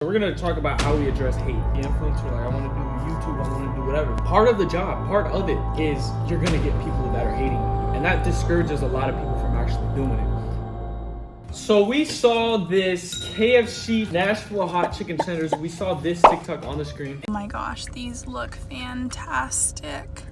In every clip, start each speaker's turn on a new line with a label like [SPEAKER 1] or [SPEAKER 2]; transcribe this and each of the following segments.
[SPEAKER 1] We're gonna talk about how we address hate. The influencer, like I want to do YouTube, I want to do whatever. Part of the job, part of it is you're gonna get people that are hating you, and that discourages a lot of people from actually doing it. So we saw this KFC Nashville hot chicken tenders. We saw this TikTok on the screen.
[SPEAKER 2] Oh my gosh, these look fantastic.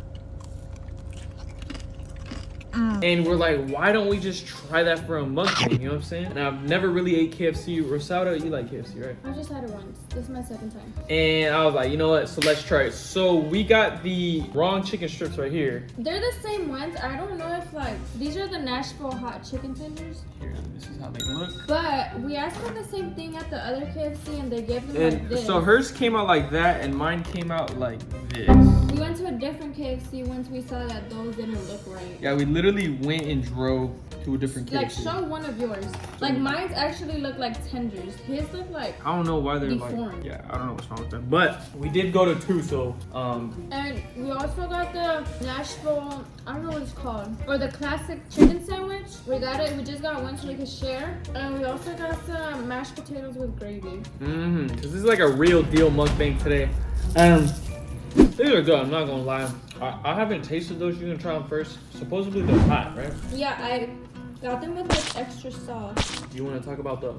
[SPEAKER 1] And we're like, why don't we just try that for a mukbang? You know what I'm saying? And I've never really ate KFC. Rosada, you like KFC, right?
[SPEAKER 3] I just had it once. This is my second time.
[SPEAKER 1] And I was like, you know what? So let's try it. So we got the wrong chicken strips right here.
[SPEAKER 3] They're the same ones. I don't know if these are the Nashville hot chicken tenders.
[SPEAKER 1] Here, this is how they look.
[SPEAKER 3] But we asked for the same thing at the other KFC and they gave them like this.
[SPEAKER 1] So hers came out like that and mine came out like this.
[SPEAKER 3] We went to a different KFC once we saw that those didn't look right.
[SPEAKER 1] Yeah, we literally went and drove to a different KFC.
[SPEAKER 3] Like, show one of yours. Like, mine's actually look like tenders. His look like
[SPEAKER 1] I don't know why they're
[SPEAKER 3] deformed.
[SPEAKER 1] like, yeah, I don't know what's wrong with them. But we did go to two, so
[SPEAKER 3] And we also got the Nashville, I don't know what it's called, or the classic chicken sandwich. We got it. We just got one so we could share. And we also got some mashed potatoes with gravy.
[SPEAKER 1] because this is like a real deal mukbang today. These are good, I'm not gonna lie. I haven't tasted those. You're gonna try them first. Supposedly they're hot, right?
[SPEAKER 3] Yeah, I got them with like extra sauce.
[SPEAKER 1] Do you want to talk about the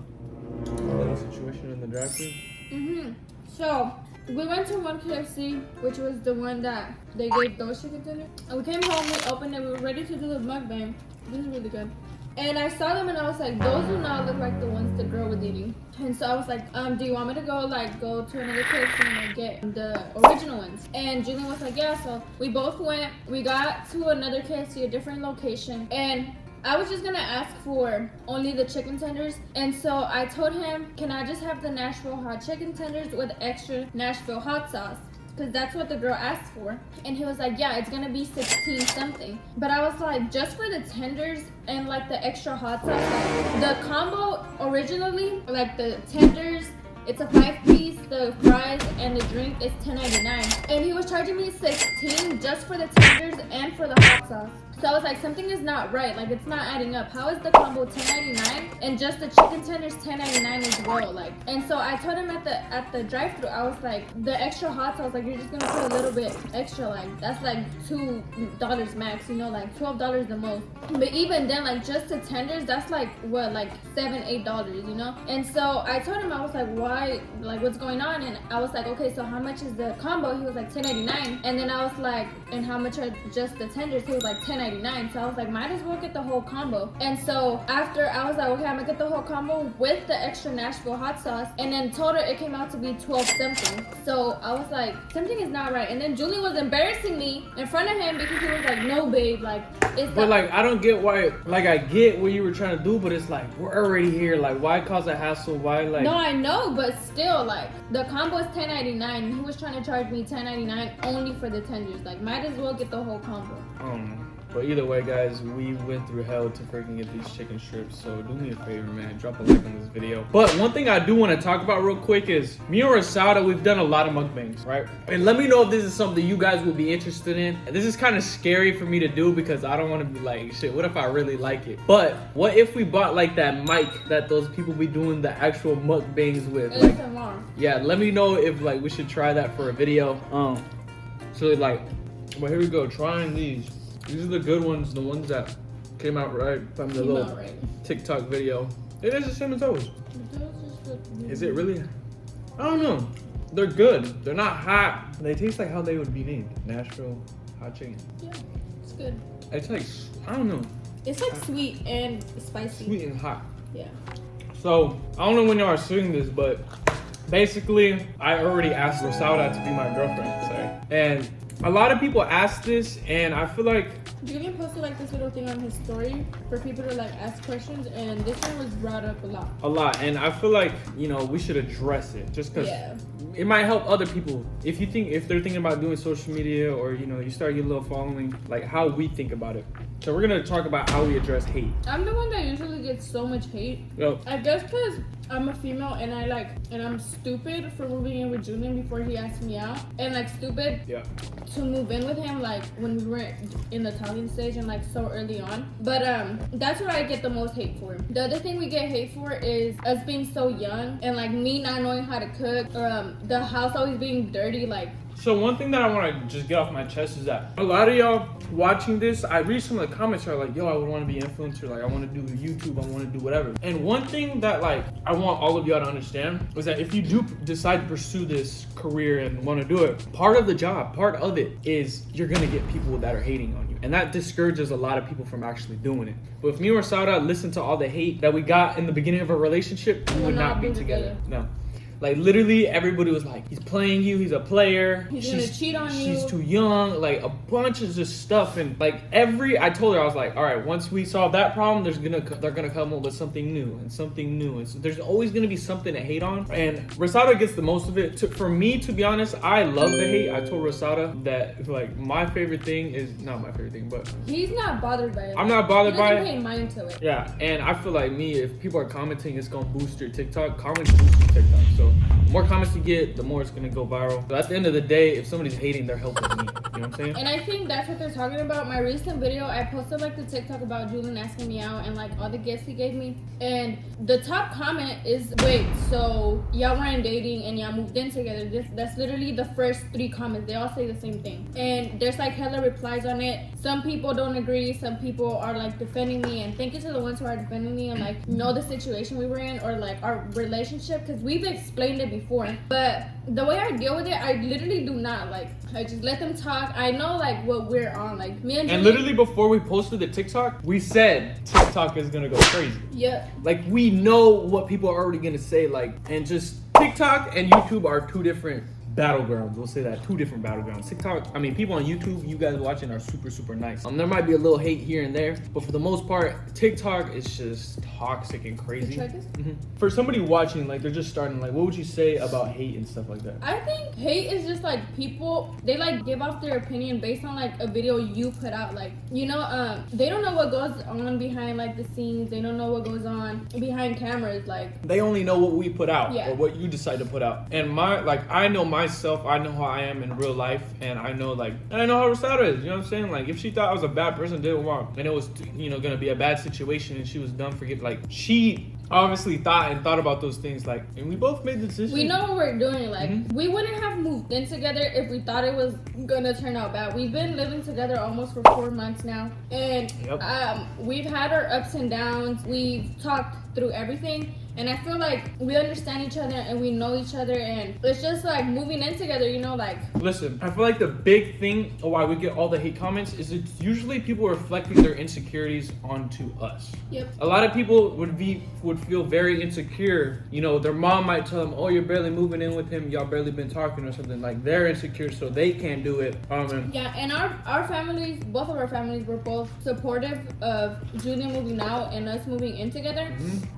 [SPEAKER 1] little situation in the drive-thru?
[SPEAKER 3] So we went to one KFC, which was the one that they gave those chicken tenders. And we came home, we opened it, we were ready to do the mukbang. This is really good. And I saw them and I was like, those do not look like the ones the girl was eating. And so I was like, do you want me to go to another KFC and get the original ones? And Julian was like, yeah. So we both went. We got to another KFC, a different location. And I was just gonna ask for only the chicken tenders. And so I told him, can I just have the Nashville hot chicken tenders with extra Nashville hot sauce? Because that's what the girl asked for. And he was like, yeah, it's gonna be 16 something. But I was like, just for the tenders and like the extra hot sauce, like, the combo originally, like the tenders, it's a 5-piece, the fries and the drink is $10.99. And he was charging me 16 just for the tenders and for the hot sauce. So I was like, something is not right. Like, it's not adding up. How is the combo $10.99 and just the chicken tenders $10.99 as well? Like, and so I told him at the drive-thru, I was like, the extra hot sauce, like, you're just gonna put a little bit extra. Like, that's like $2 max, you know, like $12 the most. But even then, like, just the tenders, that's like what, like $7-8, you know? And so I told him, I was like, why? Like, what's going on? And I was like, okay, so how much is the combo? He was like $10.99. And then I was like, and how much are just the tenders? He was like $10.99. So I was like, might as well get the whole combo. And so after I was like, okay, I'm gonna get the whole combo with the extra Nashville hot sauce. And then total it came out to be 12 something. So I was like, something is not right. And then Julian was embarrassing me in front of him because he was like, no babe, like it's
[SPEAKER 1] But like, I don't get why, like I get what you were trying to do, but it's like, we're already here. Like, why cause a hassle? Why like?
[SPEAKER 3] No, I know, but still, like, the combo is $10.99. He was trying to charge me $10.99 only for the tenders. Like, might as well get the whole combo.
[SPEAKER 1] I don't know. But either way, guys, we went through hell to freaking get these chicken strips. So do me a favor, man. Drop a like on this video. But one thing I do want to talk about real quick is me and Rosada, we've done a lot of mukbangs, right? And let me know if this is something you guys would be interested in. This is kind of scary for me to do because I don't want to be like, shit, what if I really like it? But what if we bought like that mic that those people be doing the actual mukbangs with? Like, yeah, let me know if like we should try that for a video. So like, well, here we go, trying these. These are the good ones, the ones that came out right from the little TikTok video. It is the same as those. Is it really? I don't know. They're good. They're not hot. They taste like how they would be named. Nashville hot chicken.
[SPEAKER 3] Yeah, it's good.
[SPEAKER 1] It's like, I don't know.
[SPEAKER 3] It's like sweet and spicy.
[SPEAKER 1] Sweet and hot.
[SPEAKER 3] Yeah.
[SPEAKER 1] So, I don't know when y'all are seeing this, but basically, I already asked Rosada to be my girlfriend, sorry. And a lot of people ask this, and I feel like
[SPEAKER 3] Julian posted like this little thing on his story for people to like ask questions, and this one was brought up a lot. And
[SPEAKER 1] I feel like, you know, we should address it just because it might help other people. If they're thinking about doing social media, or, you know, you start getting a little following, like how we think about it. So we're gonna talk about how we address hate.
[SPEAKER 3] I'm the one that usually get so much hate.
[SPEAKER 1] Yep.
[SPEAKER 3] I guess because I'm a female and I'm stupid for moving in with Julian before he asked me out, and like stupid
[SPEAKER 1] Yeah.
[SPEAKER 3] to move in with him like when we were in the talking stage and like so early on. But that's what I get the most hate for. The other thing we get hate for is us being so young and like me not knowing how to cook, or the house always being dirty. Like,
[SPEAKER 1] So one thing that I want to just get off my chest is that a lot of y'all watching this, I read some of the comments are like, yo, I would want to be an influencer. Like, I want to do YouTube. I want to do whatever. And one thing that like I want all of y'all to understand is that if you do decide to pursue this career and want to do it, part of the job, part of it is you're going to get people that are hating on you. And that discourages a lot of people from actually doing it. But if me or Sauda listened to all the hate that we got in the beginning of a relationship, we would not be together. No. Like literally everybody was like, he's playing you, he's a player.
[SPEAKER 3] He's gonna cheat on you.
[SPEAKER 1] She's too young, like a bunch of just stuff. And like I told her, I was like, all right, once we solve that problem, they're gonna come up with something new and something new. And so there's always gonna be something to hate on. And Rosada gets the most of it. For me, to be honest, I love the hate. I told Rosada that like my favorite thing is not my favorite thing, but
[SPEAKER 3] he's not bothered by it.
[SPEAKER 1] I'm not bothered by it.
[SPEAKER 3] He doesn't pay mind to it.
[SPEAKER 1] Yeah, and I feel like me, if people are commenting, it's gonna boost your TikTok. Comments boost your TikTok. So the more comments you get, the more it's gonna go viral. But at the end of the day, if somebody's hating, they're helping me. You know what I'm saying?
[SPEAKER 3] And I think that's what they're talking about. My recent video, I posted like the TikTok about Julian asking me out and like all the gifts he gave me. And the top comment is, wait, so y'all weren't dating and y'all moved in together. That's literally the first 3 comments. They all say the same thing. And there's like hella replies on it. Some people don't agree. Some people are like defending me. And thank you to the ones who are defending me and like know the situation we were in or like our relationship, because we've explained it before. But the way I deal with it, I literally do not like. I just let them talk. I know like what we're on. Like me and Julian,
[SPEAKER 1] literally before we posted the TikTok, we said TikTok is gonna go crazy.
[SPEAKER 3] Yeah.
[SPEAKER 1] Like we know what people are already gonna say. Like, and just TikTok and YouTube are 2 different battlegrounds. We'll say that 2 different battlegrounds. TikTok, I mean, people on YouTube, you guys watching are super, super nice. There might be a little hate here and there, but for the most part, TikTok is just toxic and crazy. Mm-hmm. For somebody watching, like they're just starting, like, what would you say about hate and stuff like that?
[SPEAKER 3] I think hate is just like people, they like give off their opinion based on like a video you put out. Like, you know, they don't know what goes on behind like the scenes. They don't know what goes on behind cameras. Like,
[SPEAKER 1] they only know what we put out,
[SPEAKER 3] yeah,
[SPEAKER 1] or what you decide to put out. And I know myself, I know how I am in real life, and I know how Rosada is. You know what I'm saying? Like, if she thought I was a bad person, didn't want, and it was, you know, gonna be a bad situation, and she was done forget. Like, she obviously thought about those things, like, and we both made the decision.
[SPEAKER 3] We know what we're doing. Like, we wouldn't have moved in together if we thought it was gonna turn out bad. We've been living together almost for 4 months now, and we've had our ups and downs. We've talked through everything, and I feel like we understand each other and we know each other, and it's just like moving in together, you know. Like, listen,
[SPEAKER 1] I feel like the big thing why we get all the hate comments is it's usually people reflecting their insecurities onto us.
[SPEAKER 3] Yep.
[SPEAKER 1] A lot of people would feel very insecure. You know, their mom might tell them, oh, you're barely moving in with him, y'all barely been talking or something. Like, they're insecure so they can't do it.
[SPEAKER 3] Yeah, and our families, both of our families were both supportive of Julian moving out and us moving in together.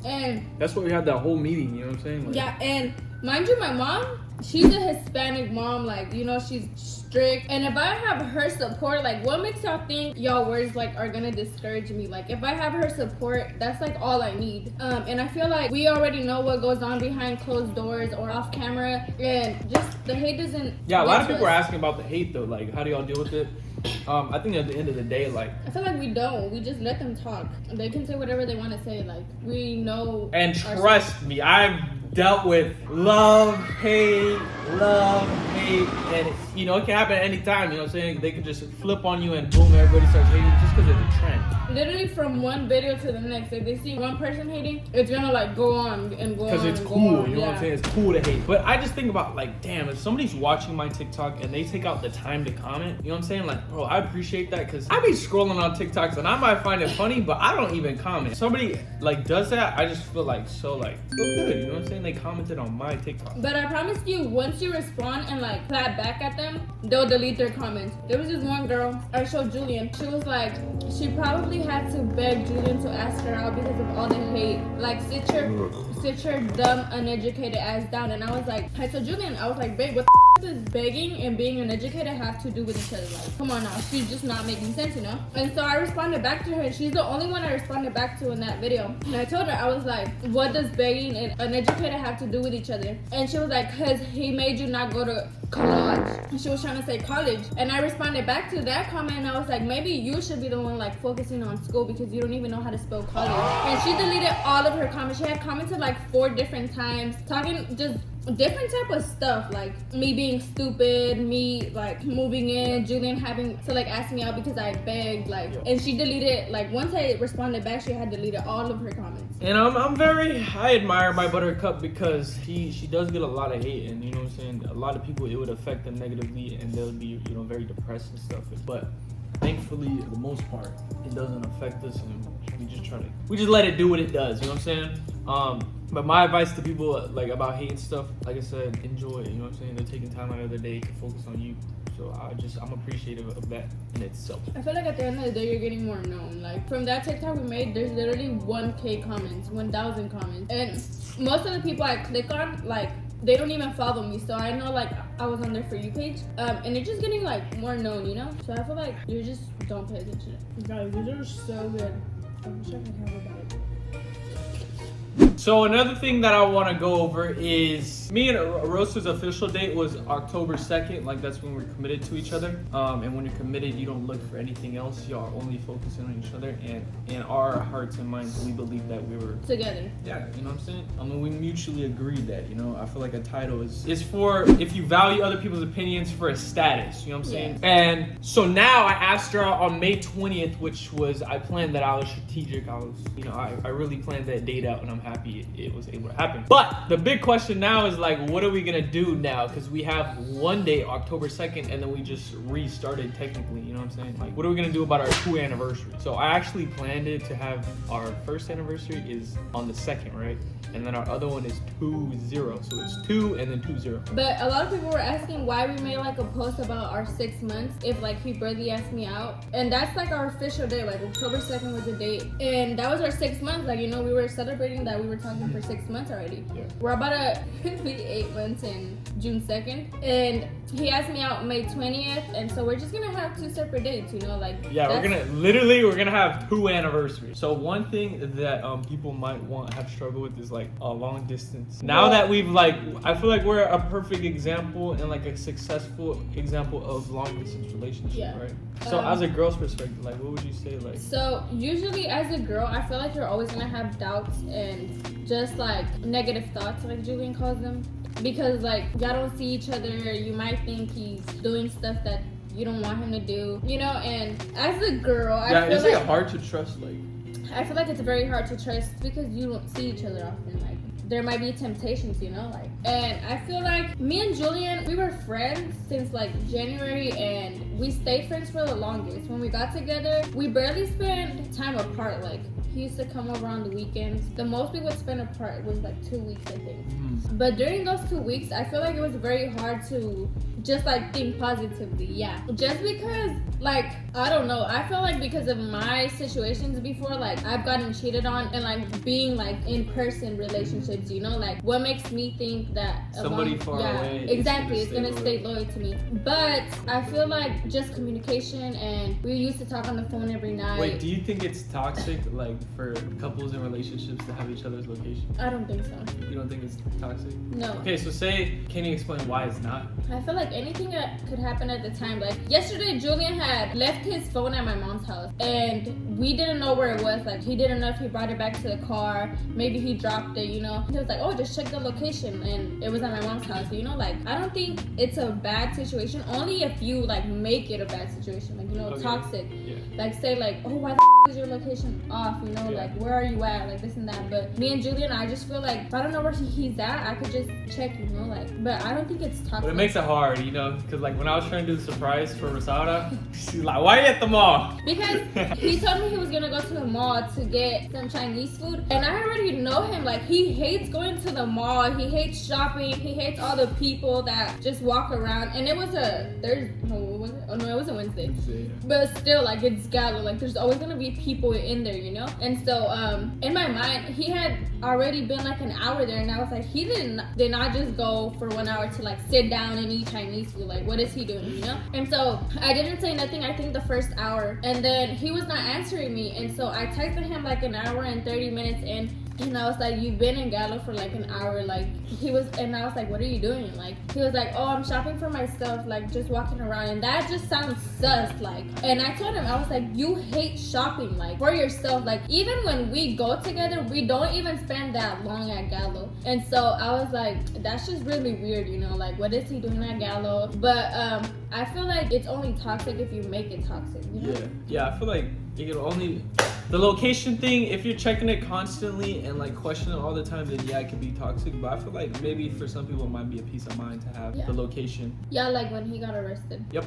[SPEAKER 3] And
[SPEAKER 1] that's what we had that whole meeting, you know what I'm saying? Like,
[SPEAKER 3] yeah, and mind you, my mom, she's a Hispanic mom. Like, you know, she's strict. And if I have her support, like, what makes y'all think y'all words like are gonna discourage me? Like, if I have her support, that's like all I need. And I feel like we already know what goes on behind closed doors or off camera, and just the hate doesn't.
[SPEAKER 1] Yeah, a lot of people are asking about the hate though. Like, how do y'all deal with it? I think at the end of the day, like,
[SPEAKER 3] I feel like we don't. We just let them talk. They can say whatever they want to say. Like, we know.
[SPEAKER 1] And trust me, I've dealt with love, hate, and you know, it can happen at any time. You know what I'm saying? They could just flip on you and boom, everybody starts hating just because it's a trend.
[SPEAKER 3] Literally from one video to the next, if they see one person hating, it's gonna like go on and go on.
[SPEAKER 1] Because it's cool, you know what I'm saying? It's cool to hate. But I just think about, like, damn, if somebody's watching my TikTok and they take out the time to comment, you know what I'm saying? Like, bro, I appreciate that, because I be scrolling on TikToks and I might find it funny, but I don't even comment. Somebody like does that, I just feel like so good, you know what I'm saying? They commented on my TikTok.
[SPEAKER 3] But I promise you, once you respond and like clap back at them, they'll delete their comments. There was this one girl, I showed Julian, she was like, she probably had to beg Julian to ask her out because of all the hate. Like, sit your dumb, uneducated ass down. And I was like, I told Julian, I was like, babe, what the does begging and being uneducated have to do with each other? Like, come on now, she's just not making sense, you know? And so I responded back to her, and she's the only one I responded back to in that video. And I told her, I was like, what does begging and uneducated have to do with each other? And she was like, cause he made you not go to college. And she was trying to say college. And I responded back to that comment, and I was like, maybe you should be the one like focusing on school because you don't even know how to spell college. And she deleted all of her comments. She had commented like 4 different times, talking just different type of stuff, like me being stupid, me like moving in, Julian having to like ask me out because I begged, like, and she deleted, like, once I responded back, she had deleted all of her comments.
[SPEAKER 1] And I admire my Buttercup because she does get a lot of hate, and you know what I'm saying, a lot of people it would affect them negatively, and they'll be, you know, very depressed and stuff. But thankfully, for the most part, it doesn't affect us, and we just let it do what it does. You know what I'm saying? But my advice to people like about hate and stuff, like I said, enjoy it. You know what I'm saying? They're taking time out of their day to focus on you. So I'm appreciative of that in itself.
[SPEAKER 3] I feel like at the end of the day, you're getting more known. Like from that TikTok we made, there's literally 1K comments, 1,000 comments, and most of the people I click on, like, they don't even follow me, so I know like I was on their For You page, and they're just getting like more known, you know. So I feel like you just don't pay attention. Guys, these are so good. I wish I could have a bite.
[SPEAKER 1] So another thing that I want to go over is me and Rosa's official date was October 2nd. Like that's when we're committed to each other. And when you're committed, you don't look for anything else. You are only focusing on each other. And in our hearts and minds, we believe that we were
[SPEAKER 3] together.
[SPEAKER 1] Yeah, you know what I'm saying? I mean, we mutually agreed that, you know, I feel like a title is for if you value other people's opinions for a status, you know what I'm saying? And so now I asked her on May 20th, which was, I planned that I was strategic. I really planned that date out, and I'm happy it was able to happen. But the big question now is like, what are we gonna do now? Because we have one day, October 2nd, and then we just restarted technically, you know what I'm saying? Like, what are we gonna do about our 2 anniversary? So I actually planned it to have our first anniversary is on the 2nd, right? And then our other one is 2-0. So it's 2 and then 2-0.
[SPEAKER 3] But a lot of people were asking why we made like a post about our 6 months if like he barely asked me out. And that's like our official day, like October 2nd was the date. And that was our 6 months. Like, you know, we were celebrating that we were talking for 6 months already. Yeah. We're about to be 8 months in June 2nd. And he asked me out May 20th. And so we're just gonna have 2 separate dates, you know, like. Yeah,
[SPEAKER 1] we're gonna have 2 anniversaries. So one thing that people might have struggled with is like a long distance. Now that we've like, I feel like we're a perfect example and like a successful example of long distance relationship, right? So as a girl's perspective, like what would you say? Like,
[SPEAKER 3] so usually as a girl, I feel like you're always gonna have doubts and just like negative thoughts, like Julian calls them, because like y'all don't see each other. You might think he's doing stuff that you don't want him to do, you know. And as a girl, I feel
[SPEAKER 1] is
[SPEAKER 3] like
[SPEAKER 1] it hard to trust? Like,
[SPEAKER 3] I feel like it's very hard to trust because you don't see each other often. Like, there might be temptations, you know, like, and I feel like me and Julian, we were friends since like January, and we stayed friends for the longest. When we got together, we barely spent time apart. Like, he used to come over on the weekends. The most we would spend apart was like 2 weeks, I think. But during those 2 weeks, I feel like it was very hard to just like think positively. Yeah, just because, like, I don't know, I feel like because of my situations before, like I've gotten cheated on, and like being like in person relationships, you know, like what makes me think that
[SPEAKER 1] somebody far away
[SPEAKER 3] exactly is gonna stay loyal to me. But I feel like just communication, and we used to talk on the phone every night.
[SPEAKER 1] Wait, do you think it's toxic, like, for couples in relationships to have each other's location?
[SPEAKER 3] I don't think so.
[SPEAKER 1] You don't think it's toxic?
[SPEAKER 3] No.
[SPEAKER 1] Okay, so can you explain why it's not?
[SPEAKER 3] I feel like anything that could happen at the time. Like yesterday, Julian had left his phone at my mom's house, and we didn't know where it was. Like, he didn't know if he brought it back to the car. Maybe he dropped it, you know. He was like, oh, just check the location, and it was at my mom's house. You know, like, I don't think it's a bad situation. Only if you like make it a bad situation, like, you know, toxic. Yeah. Like, say like, oh, why the is your location off? You know, like, where are you at? Like this and that. But me and Julian, I just feel like if I don't know where he's at, I could just check, you know, like. But I don't think it's toxic.
[SPEAKER 1] But it makes it hard, you know, because like when I was trying to do the surprise for Rosada, she's like, why are you at the mall?
[SPEAKER 3] Because he told me he was gonna go to the mall to get some Chinese food, and I already know him. Like, he hates going to the mall. He hates shopping. He hates all the people that just walk around. And it was it was a Wednesday. But still, like, it's Gallo. Like, there's always gonna be people in there, you know? And so, in my mind, he had already been like an hour there, and I was like, he did not just go for 1 hour to like sit down and eat Chinese food. Like, what is he doing, you know? And so I didn't say nothing, I think the first hour, and then he was not answering me, and so I texted him like an hour and 30 minutes in. And I was like, you've been in Gallo for like an hour. Like, and I was like, what are you doing? Like, he was like, oh, I'm shopping for myself, like just walking around. And that just sounds sus, like. And I told him, I was like, you hate shopping, like, for yourself. Like, even when we go together, we don't even spend that long at Gallo. And so I was like, that's just really weird, you know, like, what is he doing at Gallo? But I feel like it's only toxic if you make it toxic, you know?
[SPEAKER 1] Yeah, I feel like you can only... The location thing, if you're checking it constantly and like questioning it all the time, then yeah, it can be toxic. But I feel like maybe for some people it might be a peace of mind to have the location.
[SPEAKER 3] Yeah, like when he got arrested.
[SPEAKER 1] Yep.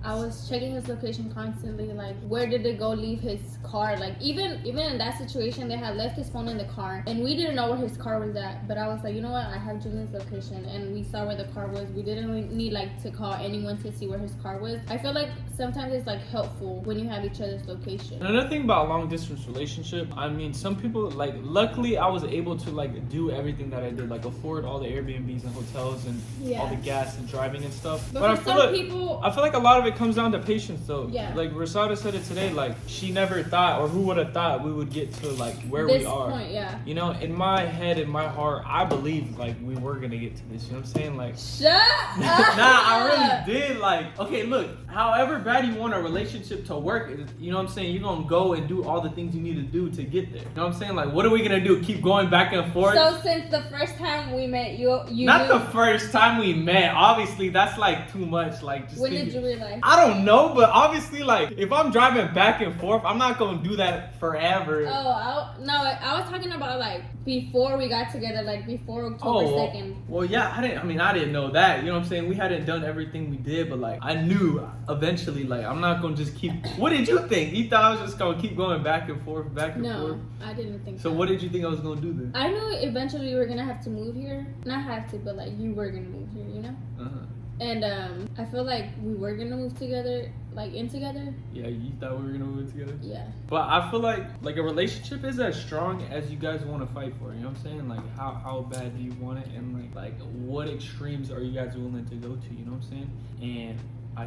[SPEAKER 3] I was checking his location constantly, like where did it go leave his car? Like even in that situation, they had left his phone in the car and we didn't know where his car was at. But I was like, you know what, I have Julian's location and we saw where the car was. We didn't need like to call anyone to see where his car was. I feel like sometimes it's like helpful when you have each other's location.
[SPEAKER 1] Another thing about a long distance relationship, I mean, some people, like, luckily I was able to like do everything that I did, like afford all the Airbnbs and hotels and all the gas and driving and stuff.
[SPEAKER 3] But
[SPEAKER 1] I
[SPEAKER 3] for
[SPEAKER 1] feel
[SPEAKER 3] some
[SPEAKER 1] like
[SPEAKER 3] people,
[SPEAKER 1] I feel like a lot of it comes down to patience though.
[SPEAKER 3] Yeah.
[SPEAKER 1] Like Rosada said it today, like she never thought, or who would have thought we would get to like where
[SPEAKER 3] this
[SPEAKER 1] we are.
[SPEAKER 3] point, yeah.
[SPEAKER 1] You know, in my head, in my heart, I believe like we were gonna get to this. You know what I'm saying? Like,
[SPEAKER 3] shut up.
[SPEAKER 1] nah, I really did. Like, okay, look, however bad you want a relationship to work, you know what I'm saying? You're gonna go and do all the things you need to do to get there. You know what I'm saying? Like, what are we gonna do? Keep going back and forth?
[SPEAKER 3] So since the first time we met, you
[SPEAKER 1] not the first time we met. Obviously, that's like too much. Like, just
[SPEAKER 3] when did you realize?
[SPEAKER 1] I don't know, but obviously, like, if I'm driving back and forth, I'm not gonna do that forever.
[SPEAKER 3] Oh, I was talking about like before we got together, like before October 2nd.
[SPEAKER 1] Well, yeah, I didn't know that. You know what I'm saying? We hadn't done everything we did, but like, I knew eventually, like, I'm not gonna just keep. What did you think? You thought I was just gonna keep going back and forth, back and forth?
[SPEAKER 3] No, I didn't think
[SPEAKER 1] so. What did you think I was gonna do then?
[SPEAKER 3] I knew eventually you were gonna have to move here. Not have to, but like you were gonna move here, you know? And I feel like we were gonna move together, like in together.
[SPEAKER 1] Yeah, you thought we were gonna move together?
[SPEAKER 3] Yeah.
[SPEAKER 1] But I feel like a relationship is as strong as you guys want to fight for. You know what I'm saying? Like how bad do you want it, and like what extremes are you guys willing to go to? You know what I'm saying? And I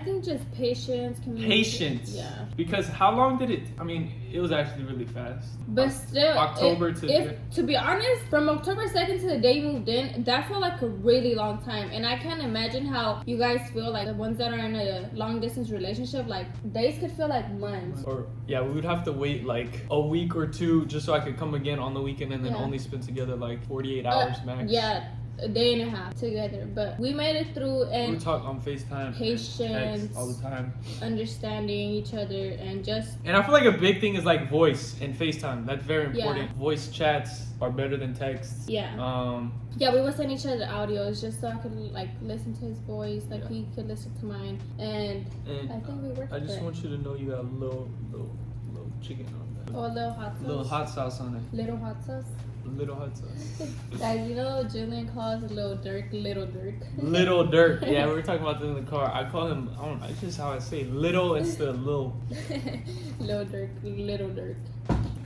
[SPEAKER 1] think just patience, communication. Patience.
[SPEAKER 3] Yeah.
[SPEAKER 1] Because how long did it? I mean, it was actually really fast.
[SPEAKER 3] But still,
[SPEAKER 1] October
[SPEAKER 3] to be honest, from October 2nd to the day you moved in, that felt like a really long time. And I can't imagine how you guys feel, like the ones that are in a long distance relationship, like days could feel like months.
[SPEAKER 1] Or yeah, we would have to wait like a week or two just so I could come again on the weekend and then only spend together like 48 hours max.
[SPEAKER 3] Yeah. A day and a half together, but we made it through, and
[SPEAKER 1] we talk on FaceTime,
[SPEAKER 3] patience,
[SPEAKER 1] all the time,
[SPEAKER 3] understanding each other, and I
[SPEAKER 1] feel like a big thing is like voice and FaceTime. That's very important. Voice chats are better than texts.
[SPEAKER 3] Yeah. Yeah, we would send each other audios just so I could like listen to his voice, like he could listen to mine, and I think we worked.
[SPEAKER 1] I just want you to know you got a little chicken on that.
[SPEAKER 3] Oh, a little hot sauce.
[SPEAKER 1] Little hot sauce on it.
[SPEAKER 3] Little hot sauce.
[SPEAKER 1] Little hot sauce.
[SPEAKER 3] Guys, you know Julian calls Little Dirk Little Dirk.
[SPEAKER 1] Little Dirk. Yeah, we were talking about this in the car. I call him, I don't know, it's just how I say little instead of little.
[SPEAKER 3] Little Dirk, Little Dirk.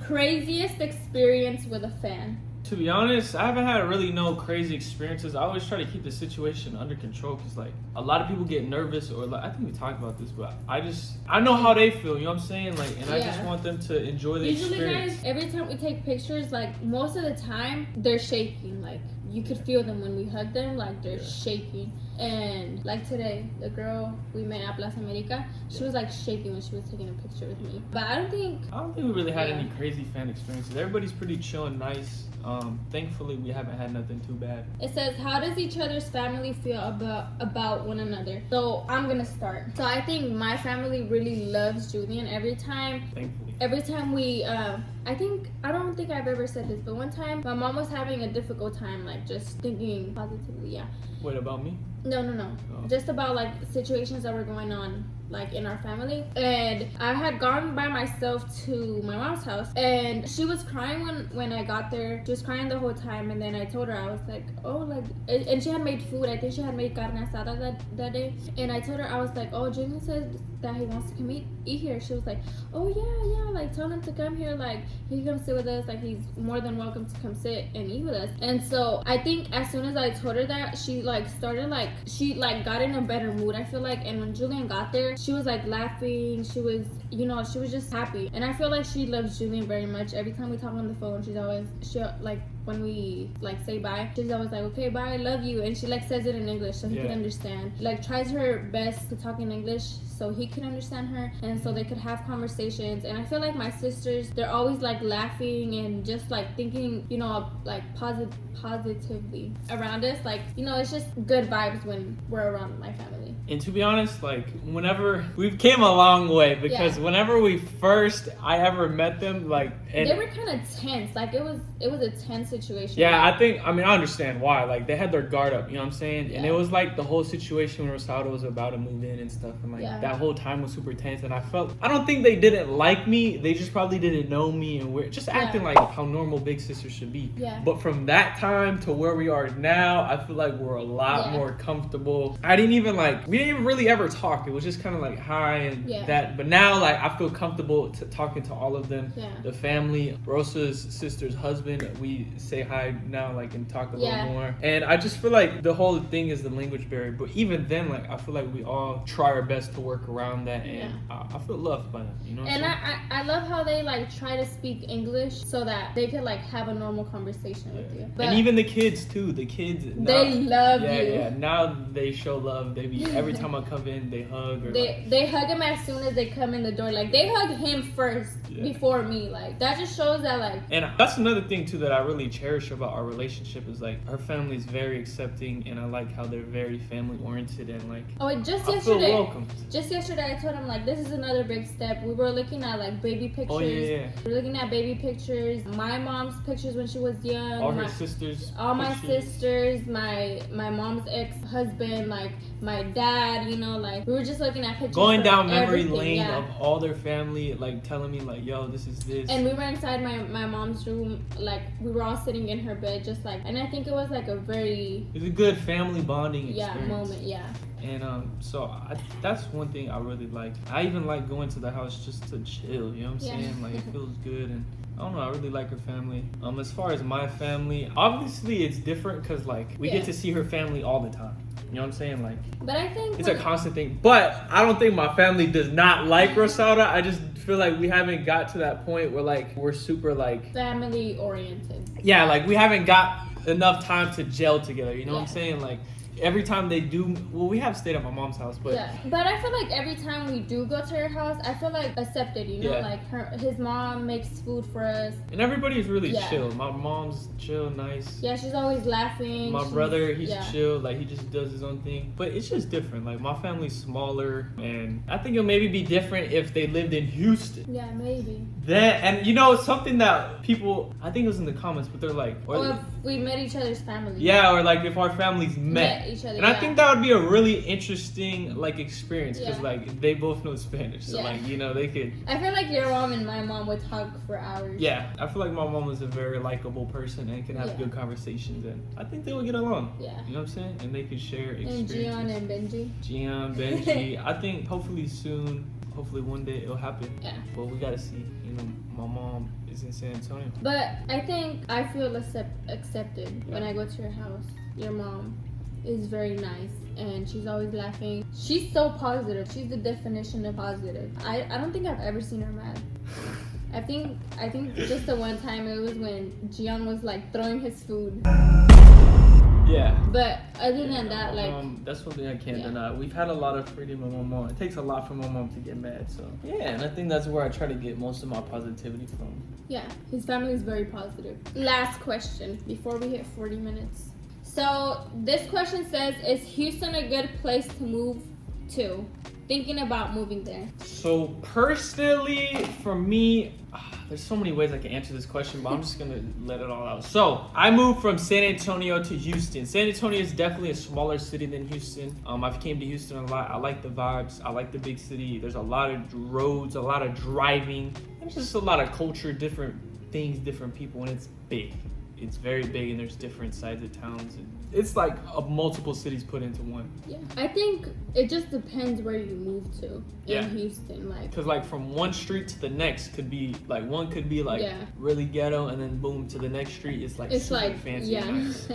[SPEAKER 3] Craziest experience with a fan?
[SPEAKER 1] To be honest, I haven't had really no crazy experiences. I always try to keep the situation under control because like a lot of people get nervous, or like I think we talked about this, but I know how they feel, you know what I'm saying? Like, and I just want them to enjoy the experience.
[SPEAKER 3] Usually guys, every time we take pictures, like most of the time they're shaking. Like you could feel them when we hug them, like they're shaking. And like today, the girl we met at Plaza America, she was like shaking when she was taking a picture with me. But I don't think
[SPEAKER 1] we really had any crazy fan experiences. Everybody's pretty chill and nice. Thankfully, we haven't had nothing too bad.
[SPEAKER 3] It says, how does each other's family feel about one another? So I'm gonna start. So I think my family really loves Julian every time.
[SPEAKER 1] Thankfully.
[SPEAKER 3] every time we, I don't think I've ever said this, but one time my mom was having a difficult time, like just thinking positively, yeah.
[SPEAKER 1] Wait, about me?
[SPEAKER 3] No.
[SPEAKER 1] Oh.
[SPEAKER 3] Just about like situations that were going on like in our family. And I had gone by myself to my mom's house, and she was crying when I got there. She was crying the whole time, and then I told her, I was like, oh, like, and she had made food. I think she had made carne asada that day. And I told her, I was like, oh, Julian said that he wants to come eat here. She was like, oh yeah, like tell him to come here, like he can come sit with us, like he's more than welcome to come sit and eat with us. And so I think as soon as I told her that, she like started like, she like got in a better mood, I feel like. And when Julian got there, she was like laughing, she was, you know, she was just happy. And I feel like she loves Julian very much. Every time we talk on the phone, she like when we like say bye, she's always like, okay, bye, I love you. And she like says it in English so he can understand, like tries her best to talk in English so he can understand her, and so they could have conversations. And I feel like my sisters, they're always like laughing and just like thinking, you know, like positively around us. Like, you know, it's just good vibes when we're around my family.
[SPEAKER 1] And to be honest, like whenever we've came a long way, because whenever I ever met them, like, and
[SPEAKER 3] they were kind of tense. Like it was a tense situation.
[SPEAKER 1] Yeah, I understand why. Like they had their guard up, you know what I'm saying? And it was like the whole situation when Rosaldo was about to move in and stuff, and like that whole time was super tense. And I don't think they didn't like me. They just probably didn't know me, and we're just acting like how normal big sisters should be.
[SPEAKER 3] Yeah.
[SPEAKER 1] But from that time to where we are now, I feel like we're a lot more comfortable. We didn't even really ever talk. It was just kind of like hi and that. But now, like, I feel comfortable talking to all of them. Yeah. The family, Rosa's sister's husband, we say hi now, like, and talk a little more. And I just feel like the whole thing is the language barrier. But even then, like, I feel like we all try our best to work around that. And I feel loved by them, you know what I'm saying?
[SPEAKER 3] I love how they, like, try to speak English so that they could, like, have a normal conversation with you. But
[SPEAKER 1] and even the kids, too. The kids,
[SPEAKER 3] they love you.
[SPEAKER 1] Yeah, now they show love. They be, every time I come in, they hug. Or
[SPEAKER 3] they hug him as soon as they come in the door. Like, they hug him first before me. Like, that just shows that, like...
[SPEAKER 1] And that's another thing, too, that I really cherish about our relationship is, like, our family is very accepting, and I like how they're very family-oriented and, like...
[SPEAKER 3] Oh, just yesterday... feel welcomed. Just yesterday, I told him, like, this is another big step. We were looking at, like, baby pictures.
[SPEAKER 1] Oh, yeah.
[SPEAKER 3] We were looking at baby pictures. My mom's pictures when she was young.
[SPEAKER 1] All her sisters.
[SPEAKER 3] All my sisters. My mom's ex-husband, like, my dad, you know, like, we were just looking at pictures.
[SPEAKER 1] Going down memory lane of all their family, like, telling me, like, yo, this is this.
[SPEAKER 3] And we were inside my mom's room, like, we were all sitting in her bed, just like, and I think it was, like, it was
[SPEAKER 1] a good family bonding experience.
[SPEAKER 3] Moment,
[SPEAKER 1] And so that's one thing I really like. I even like going to the house just to chill, you know what I'm saying? Like, it feels good, and I don't know, I really like her family. As far as my family, obviously it's different because, like, we get to see her family all the time. You know what I'm saying? Like,
[SPEAKER 3] but I think
[SPEAKER 1] it's a constant thing. But I don't think my family does not like Rosalda. I just feel like we haven't got to that point where, like, we're super, like,
[SPEAKER 3] family oriented.
[SPEAKER 1] Yeah, like, we haven't got enough time to gel together. You know what I'm saying? Like, every time they do, well, we have stayed at my mom's house, but
[SPEAKER 3] but I feel like every time we do go to her house, I feel like accepted, you know, like his mom makes food for us, and
[SPEAKER 1] everybody's really chill. My mom's chill, nice.
[SPEAKER 3] Yeah, she's always laughing.
[SPEAKER 1] My brother, he's chill, like, he just does his own thing. But it's just different. Like, my family's smaller, and I think it'll maybe be different if they lived in Houston.
[SPEAKER 3] Yeah, maybe.
[SPEAKER 1] And you know, something that people, I think it was in the comments, but they're like,
[SPEAKER 3] or if we met each other's families.
[SPEAKER 1] Yeah, or like if our families met
[SPEAKER 3] each other.
[SPEAKER 1] And I think that would be a really interesting, like, experience because like they both know Spanish, so like, you know, they could.
[SPEAKER 3] I feel like your mom and my mom would talk for hours.
[SPEAKER 1] Yeah, I feel like my mom is a very likable person and can have good conversations, and I think they would get along. Yeah, you know what I'm saying? And they could share experiences.
[SPEAKER 3] And Gian and Benji.
[SPEAKER 1] I think hopefully soon. Hopefully one day it'll happen. Yeah. But we gotta see. You know, my mom is in San Antonio.
[SPEAKER 3] But I think I feel accepted when I go to your house. Your mom is very nice and she's always laughing. She's so positive. She's the definition of positive. I don't think I've ever seen her mad. I think just the one time it was when Gian was like throwing his food.
[SPEAKER 1] Yeah.
[SPEAKER 3] But other than that, like...
[SPEAKER 1] that's one thing I can't deny. We've had a lot of freedom with my mom. It takes a lot for my mom to get mad, so... Yeah, and I think that's where I try to get most of my positivity from.
[SPEAKER 3] Yeah, his family is very positive. Last question, before we hit 40 minutes. So, this question says, is Houston a good place to move to? thinking about moving there?
[SPEAKER 1] So personally, for me, there's so many ways I can answer this question, but I'm just gonna let it all out. So I moved from San Antonio to Houston. San Antonio is definitely a smaller city than Houston. I've came to Houston a lot. I like the vibes. I like the big city. There's a lot of roads, a lot of driving, and just a lot of culture, different things, different people, and it's big. It's very big, and there's different sides of towns. And it's like multiple cities put into one.
[SPEAKER 3] Yeah, I think it just depends where you move to
[SPEAKER 1] Yeah.
[SPEAKER 3] in Houston. Like,
[SPEAKER 1] because like from one street to the next could be like one could be like really ghetto, and then boom to the next street it's like super
[SPEAKER 3] like
[SPEAKER 1] fancy.
[SPEAKER 3] yeah.
[SPEAKER 1] And nice.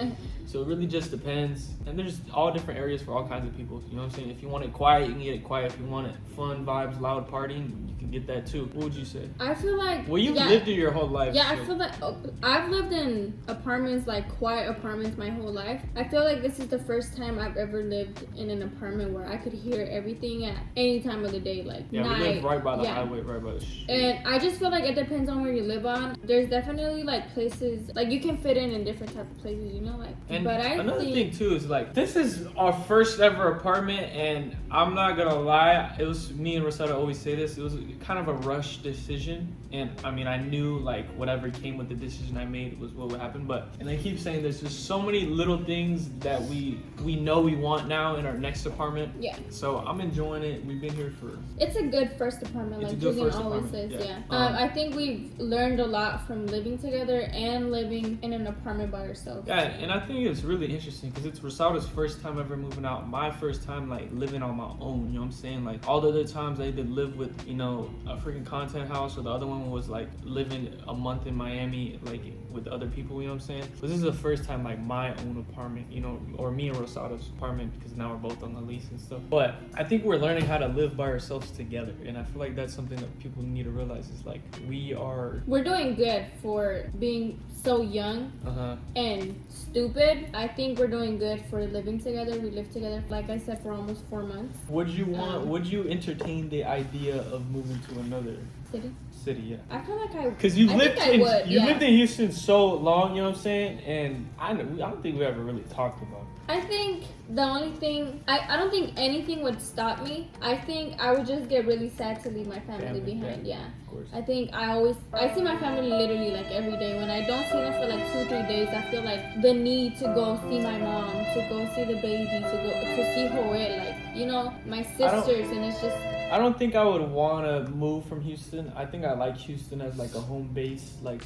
[SPEAKER 1] So it really just depends, and there's all different areas for all kinds of people. You know what I'm saying? If you want it quiet, you can get it quiet. If you want it fun vibes, loud partying, you can get that too. What would you say?
[SPEAKER 3] I feel like
[SPEAKER 1] Well, you've lived here your whole life.
[SPEAKER 3] Yeah,
[SPEAKER 1] so.
[SPEAKER 3] I feel like I've lived in apartments, like quiet apartments, my whole life. I feel like this is the first time I've ever lived in an apartment where I could hear everything at any time of the day, like
[SPEAKER 1] Yeah,
[SPEAKER 3] night.
[SPEAKER 1] we live right by the highway, right by the street.
[SPEAKER 3] And I just feel like it depends on where you live on. There's definitely like places, like you can fit in different type of places, you know, like.
[SPEAKER 1] And
[SPEAKER 3] but I
[SPEAKER 1] another
[SPEAKER 3] think
[SPEAKER 1] thing too is like this is our first ever apartment, and I'm not gonna lie, it was me and Rosetta always say this. It was kind of a rush decision, and I mean I knew like whatever came with the decision I made was what would happen. But and I keep saying there's just so many little things that we know we want now in our next apartment.
[SPEAKER 3] Yeah.
[SPEAKER 1] So I'm enjoying it. We've been here for.
[SPEAKER 3] it's a good first apartment,
[SPEAKER 1] It's
[SPEAKER 3] like
[SPEAKER 1] a good
[SPEAKER 3] Julian
[SPEAKER 1] first
[SPEAKER 3] always
[SPEAKER 1] apartment,
[SPEAKER 3] says.
[SPEAKER 1] yeah.
[SPEAKER 3] Yeah. I think we've learned a lot from living together and living in an apartment by ourselves.
[SPEAKER 1] Yeah, and I think it's really interesting because it's Rosada's first time ever moving out. My first time like living on my own. You know what I'm saying? Like all the other times I either lived with a freaking content house, or the other one was like living a month in Miami like with other people. You know what I'm saying? But this is the first time like my own apartment. Or me and Rosada's apartment, because now we're both on the lease and stuff. But I think we're learning how to live by ourselves together, and I feel like that's something that people need to realize is like we're
[SPEAKER 3] doing good for being so young and stupid. I think we're doing good for living together. We lived together, like I said, for almost 4 months.
[SPEAKER 1] Would you entertain the idea of moving to another city? Yeah.
[SPEAKER 3] I feel like I
[SPEAKER 1] because you've lived
[SPEAKER 3] lived
[SPEAKER 1] in Houston so long, you know what I'm saying, and I don't think we ever really talked about it.
[SPEAKER 3] I think the only thing I don't think anything would stop me. I think I would just get really sad to leave my family behind. Yeah.
[SPEAKER 1] Of course.
[SPEAKER 3] I think I see my family literally like every day. When I don't see them for like 2-3 days, I feel like the need to go see my mom, to go see the baby, to see Joel, like my sisters, and it's just.
[SPEAKER 1] I don't think I would want to move from Houston. I think I like Houston as like a home base, like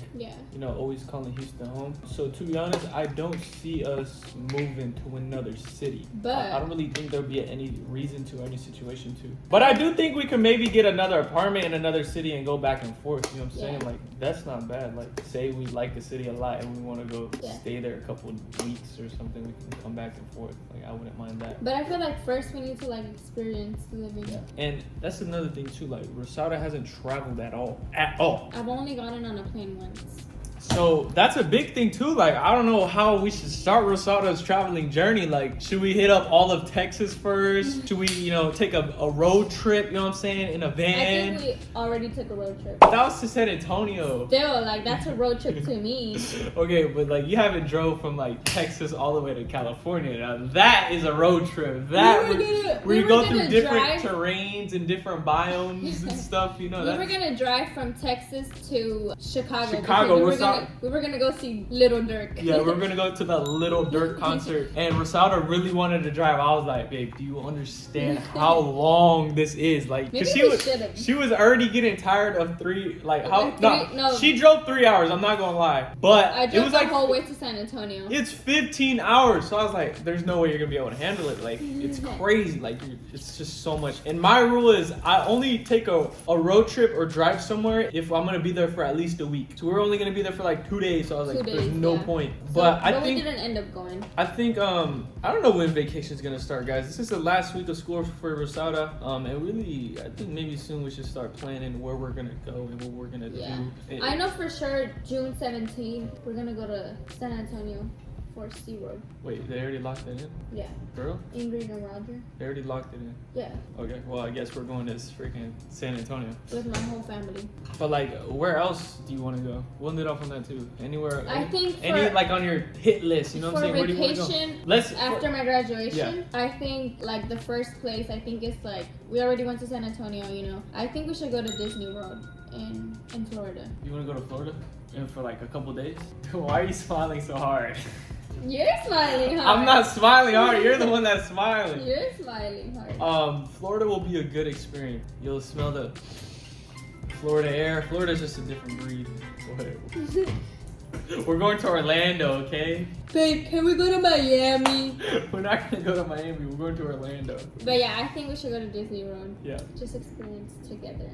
[SPEAKER 1] always calling Houston home. So to be honest, I don't see us moving to another city.
[SPEAKER 3] But
[SPEAKER 1] I don't really think there'd be any reason to, any situation to. But I do think we could maybe get another apartment in another city and go back and forth. You know what I'm saying? Like that's not bad. Like say we like the city a lot and we want to go stay there a couple of weeks or something, we can come back and forth. Like I wouldn't mind that.
[SPEAKER 3] But I feel like first we need to like experience living.
[SPEAKER 1] Yeah. And that's another thing too. Like Rosada hasn't traveled at all.
[SPEAKER 3] I've only gotten on a plane once.
[SPEAKER 1] So that's a big thing too. Like I don't know how we should start Rosada's traveling journey. Like should we hit up all of Texas first? Should we, take a road trip, you know what I'm saying, in a van?
[SPEAKER 3] I think we already took a road trip.
[SPEAKER 1] That was to San Antonio.
[SPEAKER 3] Still, like that's a road trip to me.
[SPEAKER 1] Okay, but like you haven't drove from like Texas all the way to California. Now that is a road trip. That we go through different terrains and different biomes and stuff. We
[SPEAKER 3] were gonna drive from Texas to Chicago. We were gonna go see Little Durk.
[SPEAKER 1] Yeah, we were gonna go to the Little Durk concert, and Rosada really wanted to drive. I was like, babe, do you understand how long this is? Like, cause she was already getting tired of she drove 3 hours. I'm not gonna lie, but
[SPEAKER 3] I drove the whole way to San Antonio.
[SPEAKER 1] It's 15 hours, so I was like, there's no way you're gonna be able to handle it. Like, it's crazy. Like, it's just so much. And my rule is, I only take a road trip or drive somewhere if I'm gonna be there for at least a week. So we're only gonna be there for like 2 days, so I was like, there's no point. But I think
[SPEAKER 3] we didn't end up going.
[SPEAKER 1] I think I don't know when vacation's gonna start, guys. This is the last week of school for Rosada. And really, I think maybe soon we should start planning where we're gonna go and what we're gonna do.
[SPEAKER 3] I know for sure June 17th we're gonna go to San Antonio for SeaWorld.
[SPEAKER 1] Wait, they already locked it in?
[SPEAKER 3] Yeah.
[SPEAKER 1] Girl?
[SPEAKER 3] Ingrid and Roger.
[SPEAKER 1] They already locked it in.
[SPEAKER 3] Yeah.
[SPEAKER 1] Okay, well, I guess we're going to freaking San Antonio.
[SPEAKER 3] With my whole family.
[SPEAKER 1] But like, where else do you want to go? We'll end it off on that too. Anywhere?
[SPEAKER 3] I think
[SPEAKER 1] any
[SPEAKER 3] for-
[SPEAKER 1] like on your hit list. You know what I'm saying? Where do you want to go?
[SPEAKER 3] vacation,
[SPEAKER 1] Let's
[SPEAKER 3] after my graduation, I think like the first place, I think it's like, we already went to San Antonio, you know. I think we should go to Disney World in Florida.
[SPEAKER 1] You want to go to Florida? And for like a couple days? Why are you smiling so hard?
[SPEAKER 3] You're smiling hard.
[SPEAKER 1] I'm not smiling hard. You're the one that's smiling.
[SPEAKER 3] You're smiling hard.
[SPEAKER 1] Florida will be a good experience. You'll smell the Florida air. Florida's just a different breed. Whatever. We're going to Orlando, okay?
[SPEAKER 3] Babe, can we go to Miami?
[SPEAKER 1] We're not gonna go to Miami. We're going to Orlando.
[SPEAKER 3] But yeah, I think we should go to Disney World.
[SPEAKER 1] Yeah.
[SPEAKER 3] Just experience together.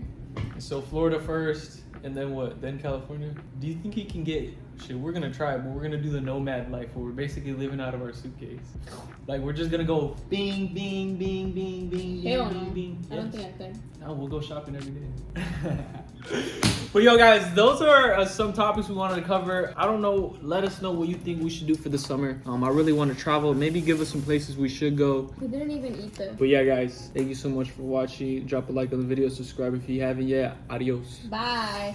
[SPEAKER 1] So Florida first, and then what? Then California? Do you think he can get... Shit, we're gonna try it, but we're gonna do the nomad life where we're basically living out of our suitcase. Like, we're just gonna go bing, bing, bing, bing, bing,
[SPEAKER 3] Hell
[SPEAKER 1] bing,
[SPEAKER 3] no.
[SPEAKER 1] bing, bing.
[SPEAKER 3] I don't think I could.
[SPEAKER 1] No, we'll go shopping every day. But yo, guys, those are some topics we wanted to cover. I don't know. Let us know what you think we should do for the summer. I really want to travel. Maybe give us some places we should go.
[SPEAKER 3] We didn't even eat though.
[SPEAKER 1] But yeah, guys, thank you so much for watching. Drop a like on the video. Subscribe if you haven't yet. Adios.
[SPEAKER 3] Bye.